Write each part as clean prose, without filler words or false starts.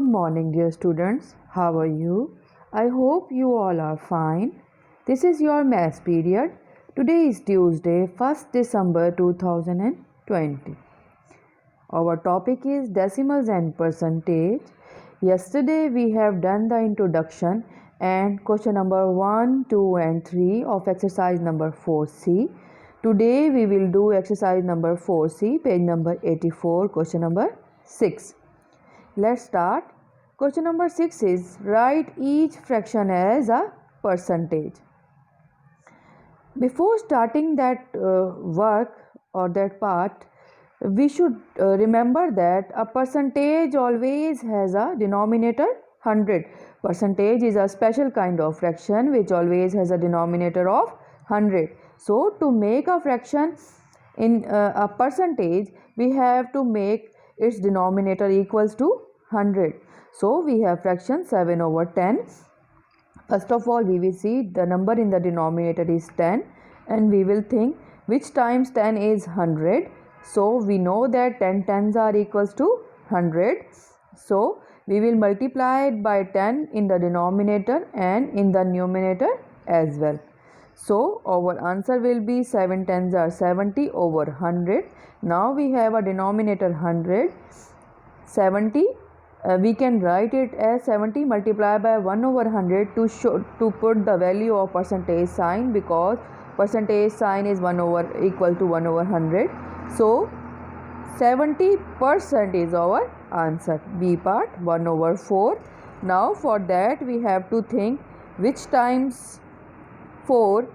Good morning, dear students. How are you? I hope you all are fine. This is your maths period. Today is Tuesday, 1st December 2020. Our topic is decimals and percentage. Yesterday we have done the introduction and question number 1, 2 and 3 of exercise number 4C. Today we will do exercise number 4C, page number 84, question number 6. Let's start. Question number 6 is write each fraction as a percentage. Before starting that work or that part, we should remember that a percentage always has a denominator 100. Percentage is a special kind of fraction which always has a denominator of 100. So to make a fraction in a percentage, we have to make its denominator equals to 100. So we have fraction 7 over 10. First of all, we will see the number in the denominator is 10 and we will think which times 10 is 100. So we know that 10 tens are equals to 100. So we will multiply it by 10 in the denominator and in the numerator as well. So our answer will be 7 tens are 70 over 100. Now we have a denominator 100. 70 we can write it as 70 multiplied by 1 over 100 to put the value of percentage sign, because percentage sign is 1 over equal to 1 over 100. So 70% is our answer. B part 1 over 4. Now for that we have to think which times 4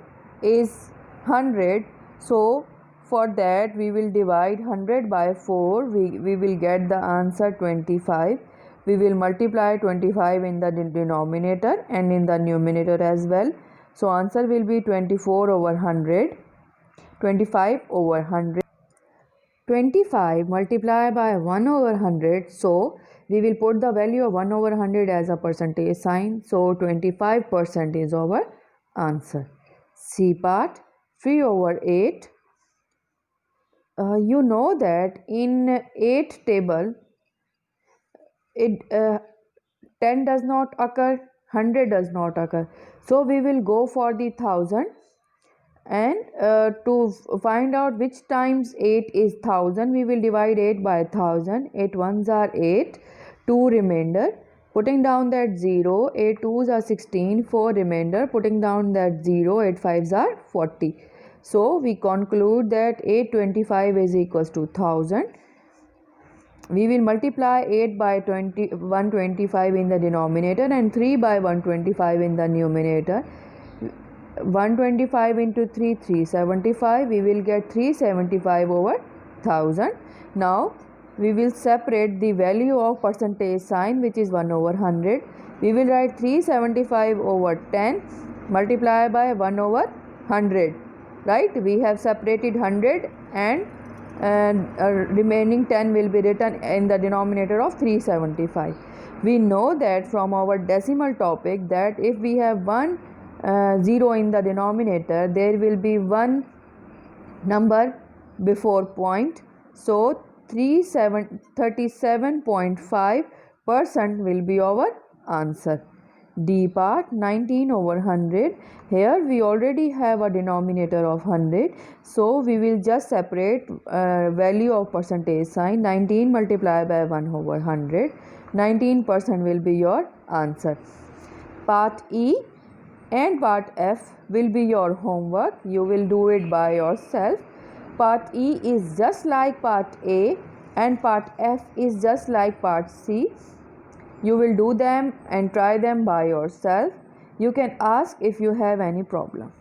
is 100. So for that we will divide 100 by 4. We will get the answer 25. We will multiply 25 in the denominator and in the numerator as well. So answer will be 24 over 100. 25 over 100. 25 multiplied by 1 over 100. So we will put the value of 1 over 100 as a percentage sign. So 25% is our answer. C part 3 over 8. You know that in 8 table, 10 does not occur, 100 does not occur. So we will go for the 1000, and to find out which times 8 is 1000, we will divide 8 by 1000. 8 ones are 8, 2 remainder, putting down that 0, 8 twos are 16, 4 remainder, putting down that 0, 8 fives are 40. So we conclude that 825 is equals to 1000. We will multiply 8 by 125 in the denominator and 3 by 125 in the numerator. 125 into 3, 375. We will get 375 over 1000. Now we will separate the value of percentage sign, which is 1 over 100. We will write 375 over 10 multiplied by 1 over 100. Right? We have separated 100 and remaining 10 will be written in the denominator of 375. We know that from our decimal topic that if we have one 0 in the denominator, there will be one number before point. So 37.5% will be our answer. D part 19 over 100. Here we already have a denominator of 100. So we will just separate value of percentage sign. 19 multiplied by 1 over 100. 19% will be your answer. Part E and part F will be your homework. You will do it by yourself. Part E is just like part A and part F is just like part C. You will do them and try them by yourself. You can ask if you have any problem.